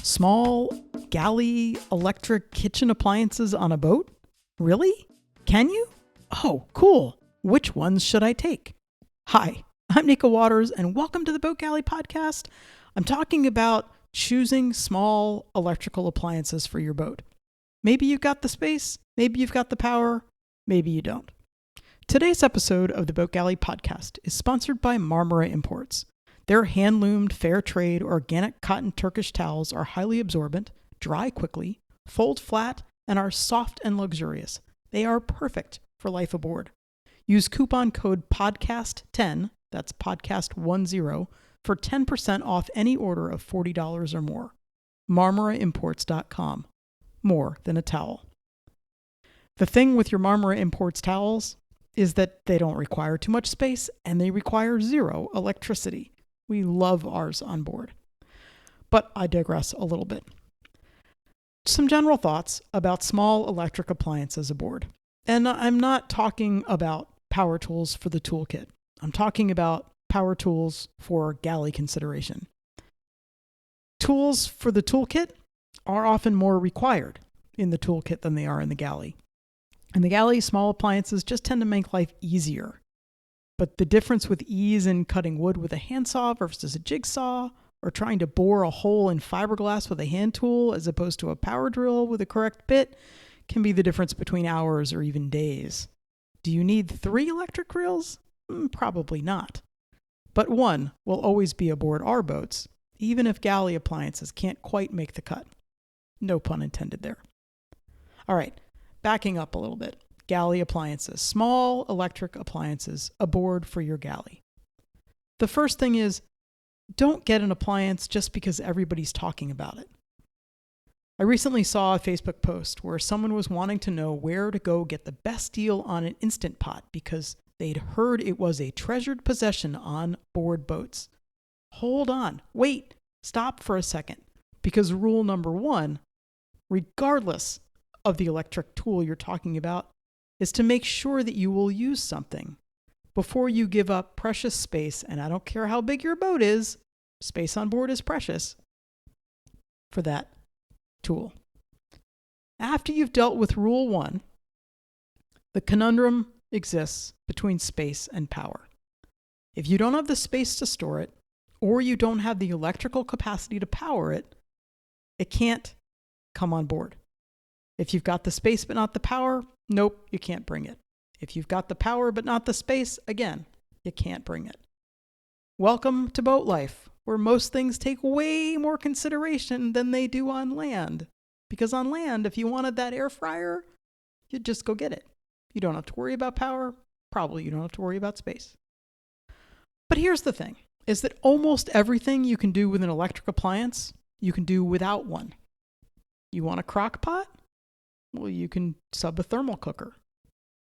Small Galley electric kitchen appliances on a boat? Really? Can you? Oh, cool. Which ones should I take? Hi, I'm Nika Waters, and welcome to the Boat Galley podcast. I'm talking about choosing small electrical appliances for your boat. Maybe you've got the space, maybe you've got the power, maybe you don't. Today's episode of the Boat Galley podcast is sponsored by Marmara Imports. Their hand-loomed, fair trade, organic cotton Turkish towels are highly absorbent, dry quickly, fold flat, and are soft and luxurious. They are perfect for life aboard. Use coupon code PODCAST10, that's podcast10, for 10% off any order of $40 or more. MarmaraImports.com. More than a towel. The thing with your Marmara Imports towels is that they don't require too much space and they require zero electricity. We love ours on board. But I digress a little bit. Some general thoughts about small electric appliances aboard. And I'm not talking about power tools for the toolkit. I'm talking about power tools for galley consideration. Tools for the toolkit are often more required in the toolkit than they are in the galley. In the galley, small appliances just tend to make life easier. But the difference with ease in cutting wood with a handsaw versus a jigsaw, or trying to bore a hole in fiberglass with a hand tool as opposed to a power drill with a correct bit, can be the difference between hours or even days. Do you need 3 electric reels? Probably not. But one will always be aboard our boats, even if galley appliances can't quite make the cut. No pun intended there. All right, backing up a little bit. Galley appliances, small electric appliances aboard for your galley. The first thing is, don't get an appliance just because everybody's talking about it. I recently saw a Facebook post where someone was wanting to know where to go get the best deal on an Instant Pot because they'd heard it was a treasured possession on board boats. Hold on, wait, stop for a second, because rule number 1, regardless of the electric tool you're talking about, is to make sure that you will use something before you give up precious space, and I don't care how big your boat is, space on board is precious, for that tool. After you've dealt with rule 1, the conundrum exists between space and power. If you don't have the space to store it, or you don't have the electrical capacity to power it, it can't come on board. If you've got the space but not the power, nope, you can't bring it. If you've got the power but not the space, again, you can't bring it. Welcome to boat life, where most things take way more consideration than they do on land. Because on land, if you wanted that air fryer, you'd just go get it. You don't have to worry about power. Probably you don't have to worry about space. But here's the thing, is that almost everything you can do with an electric appliance, you can do without one. You want a crock pot? Well, you can sub a thermal cooker.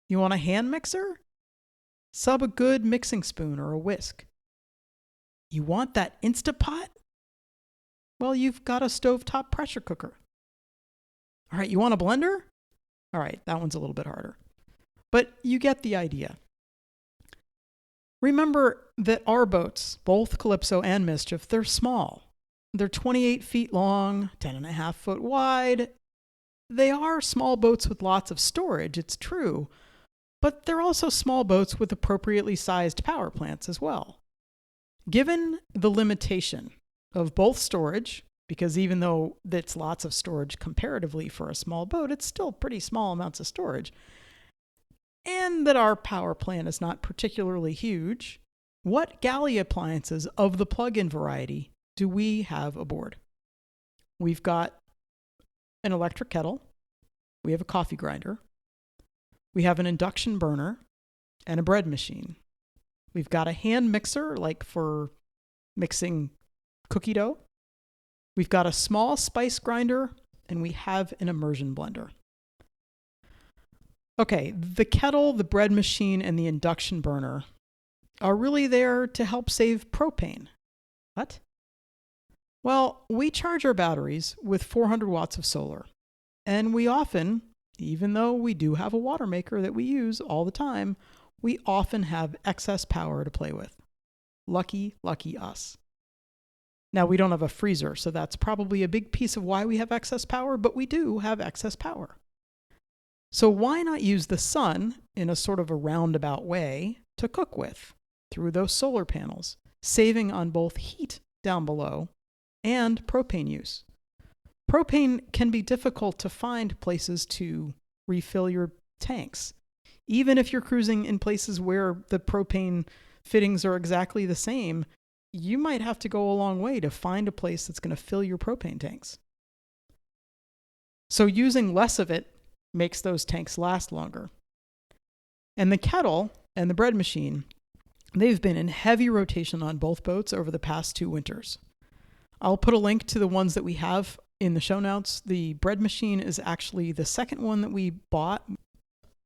You want a hand mixer? Sub a good mixing spoon or a whisk. You want that Instapot? Well, you've got a stovetop pressure cooker. All right, you want a blender? All right, that one's a little bit harder. But you get the idea. Remember that our boats, both Calypso and Mischief, they're small. They're 28 feet long, 10.5 foot wide. They are small boats with lots of storage, it's true, but they're also small boats with appropriately sized power plants as well. Given the limitation of both storage, because even though it's lots of storage comparatively for a small boat, it's still pretty small amounts of storage, and that our power plant is not particularly huge, what galley appliances of the plug-in variety do we have aboard? We've got an electric kettle, we have a coffee grinder, we have an induction burner, and a bread machine. We've got a hand mixer, like for mixing cookie dough. We've got a small spice grinder, and we have an immersion blender. Okay, the kettle, the bread machine, and the induction burner are really there to help save propane. What? Well, we charge our batteries with 400 watts of solar. And we often, even though we do have a water maker that we use all the time, we often have excess power to play with. Lucky, lucky us. Now, we don't have a freezer, so that's probably a big piece of why we have excess power, but we do have excess power. So why not use the sun in a sort of a roundabout way to cook with through those solar panels, saving on both heat down below and propane use? Propane can be difficult to find places to refill your tanks. Even if you're cruising in places where the propane fittings are exactly the same, you might have to go a long way to find a place that's going to fill your propane tanks. So using less of it makes those tanks last longer. And the kettle and the bread machine, they've been in heavy rotation on both boats over the past 2 winters. I'll put a link to the ones that we have in the show notes. The bread machine is actually the second one that we bought.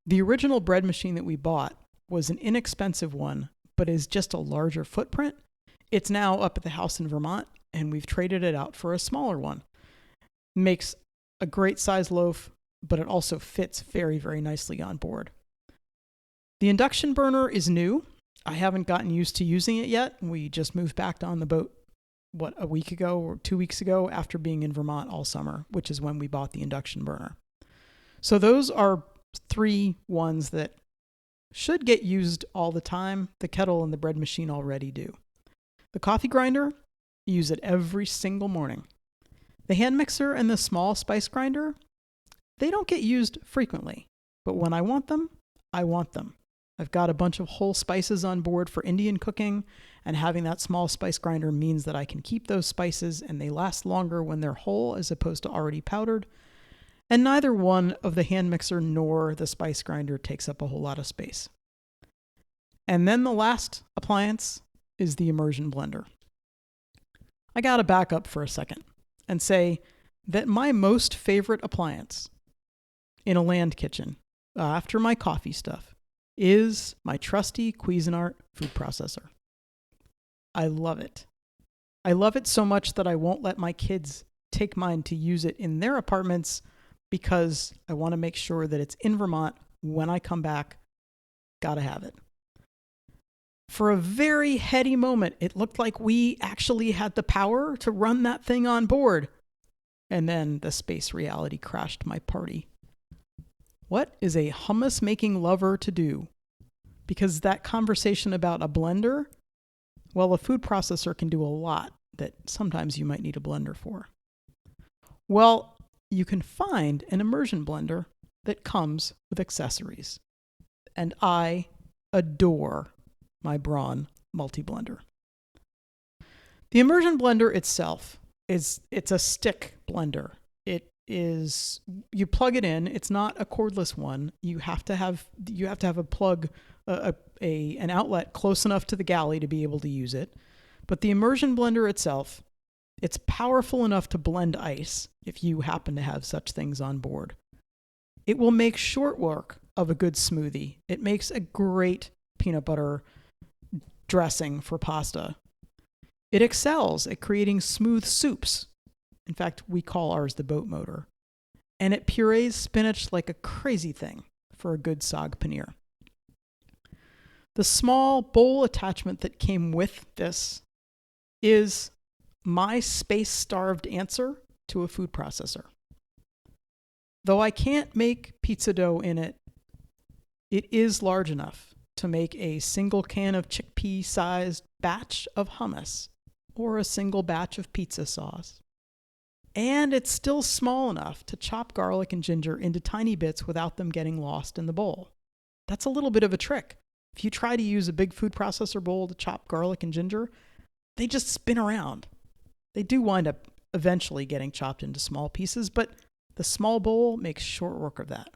The original bread machine that we bought was an inexpensive one, but is just a larger footprint. It's now up at the house in Vermont, and we've traded it out for a smaller one. Makes a great size loaf, but it also fits very, very nicely on board. The induction burner is new. I haven't gotten used to using it yet. We just moved back on the boat, a week ago or 2 weeks ago after being in Vermont all summer, which is when we bought the induction burner. So those are 3 ones that should get used all the time. The kettle and the bread machine already do. The coffee grinder, use it every single morning. The hand mixer and the small spice grinder, they don't get used frequently, but when I want them, I want them. I've got a bunch of whole spices on board for Indian cooking, and having that small spice grinder means that I can keep those spices and they last longer when they're whole as opposed to already powdered. And neither one of the hand mixer nor the spice grinder takes up a whole lot of space. And then the last appliance is the Immersion blender. I got to back up for a second and say that my most favorite appliance in a land kitchen, after my coffee stuff, is my trusty Cuisinart food processor. I love it. I love it so much that I won't let my kids take mine to use it in their apartments because I want to make sure that it's in Vermont when I come back. Gotta have it. For a very heady moment, it looked like we actually had the power to run that thing on board. And then the space reality crashed my party. What is a hummus making lover to do? Because that conversation about a blender, well, a food processor can do a lot that sometimes you might need a blender for. Well, you can find an immersion blender that comes with accessories. And I adore my Braun multi-blender. The immersion blender itself it's a stick blender. It is, you plug it in. It's not a cordless one. You have to have a plug, an outlet close enough to the Galley to be able to use it. But the immersion blender itself, it's powerful enough to blend ice if you happen to have such things on board. It will make short work of a good smoothie. It makes a great peanut butter dressing for pasta. It excels at creating smooth soups. In fact, we call ours the boat motor. And it purees spinach like a crazy thing for a good sag paneer. The small bowl attachment that came with this is my space-starved answer to a food processor. Though I can't make pizza dough in it, it is large enough to make a single can of chickpea-sized batch of hummus or a single batch of pizza sauce. And it's still small enough to chop garlic and ginger into tiny bits without them getting lost in the bowl. That's a little bit of a trick. If you try to use a big food processor bowl to chop garlic and ginger, they just spin around. They do wind up eventually getting chopped into small pieces, but the small bowl makes short work of that.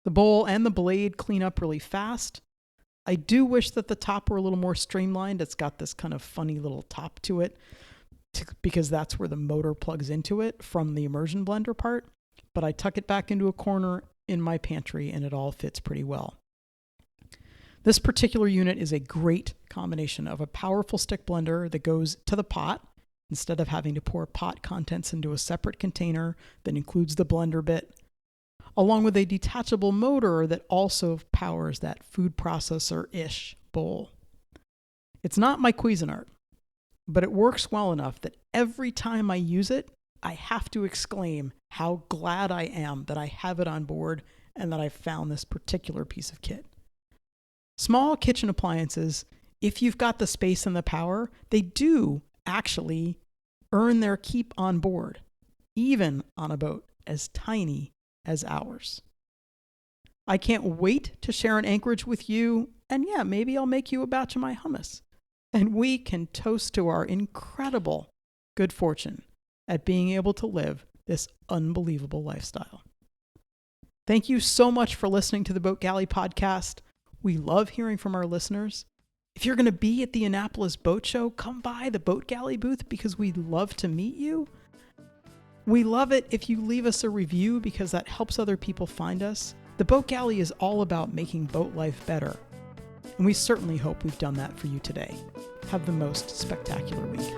The bowl and the blade clean up really fast. I do wish that the top were a little more streamlined. It's got this kind of funny little top to it because that's where the motor plugs into it from the immersion blender part. But I tuck it back into a corner in my pantry and it all fits pretty well. This particular unit is a great combination of a powerful stick blender that goes to the pot instead of having to pour pot contents into a separate container that includes the blender bit, along with a detachable motor that also powers that food processor-ish bowl. It's not my Cuisinart. but it works well enough that every time I use it, I have to exclaim how glad I am that I have it on board and that I found this particular piece of kit. Small kitchen appliances, if you've got the space and the power, they do actually earn their keep on board, even on a boat as tiny as ours. I can't wait to share an anchorage with you, and yeah, maybe I'll make you a batch of my hummus. And we can toast to our incredible good fortune at being able to live this unbelievable lifestyle. Thank you so much for listening to the Boat Galley podcast. We love hearing from our listeners. If you're going to be at the Annapolis Boat Show, come by the Boat Galley booth because we'd love to meet you. We love it if you leave us a review because that helps other people find us. The Boat Galley is all about making boat life better. And we certainly hope we've done that for you today. Have the most spectacular week.